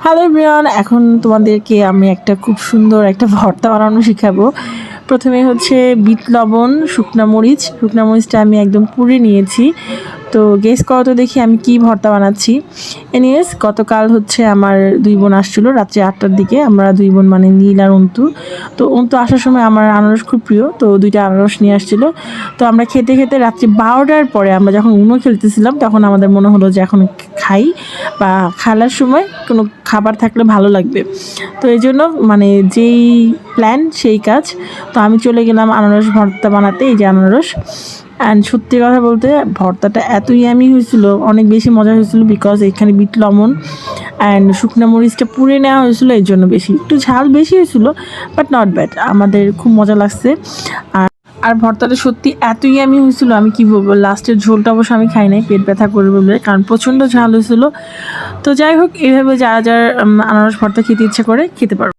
Hello everyone, এখন তোমাদেরকে আমি একটা খুব সুন্দর একটা ভর্তা বানানো শিখাবো। প্রথমে হচ্ছে বিট লবণ, শুকনা মরিচটা আমি একদম পুড়ে নিয়েছি। তো গেস করো তো দেখি আমি কি ভর্তা বানাচ্ছি। এনিওয়েজ, গতকাল হচ্ছে আমার দুই বোন আসছিলো রাত্রে 8টার দিকে। আমরা দুই বোন মানে নীল আর অন্তু। তো অন্তু আসার সময় আমার আনারস খুব প্রিয়, তো দুইটা আনারস নিয়ে আসছিলো। তো আমরা খেতে খেতে রাত্রি 12টার পরে আমরা যখন উনো খেলতেছিলাম তখন আমাদের মনে হলো যে এখন খাই, বা খেলার সময় কোনো খাবার থাকলে ভালো লাগবে। তো এই জন্য মানে যেই প্ল্যান সেই কাজ। তো আমি চলে গেলাম আনারস ভর্তা বানাতে। এই যে আনারস, অ্যান্ড সত্যি কথা বলতে ভর্তাটা এত ইয়ামি হয়েছিল, অনেক বেশি মজা হয়েছিল, বিকজ এখানে বিট লবণ অ্যান্ড শুকনো মরিচটা পুড়ে নেওয়া হয়েছিল, এই জন্য বেশি একটু ঝাল বেশি হয়েছিল, বাট নট ব্যাড, আমাদের খুব মজা লাগছে। আর ভর্তাটা সত্যি এতই আমি হয়েছিল, আমি কি বলবো, লাস্টের ঝোলটা অবশ্য আমি খাই নাই, পেট ব্যথা করবে বলে, কারণ প্রচণ্ড ঝাল হয়েছিল। তো যাই হোক, এইভাবে যারা যারা আনারস ভর্তা খেতে ইচ্ছে করে খেতে পারো।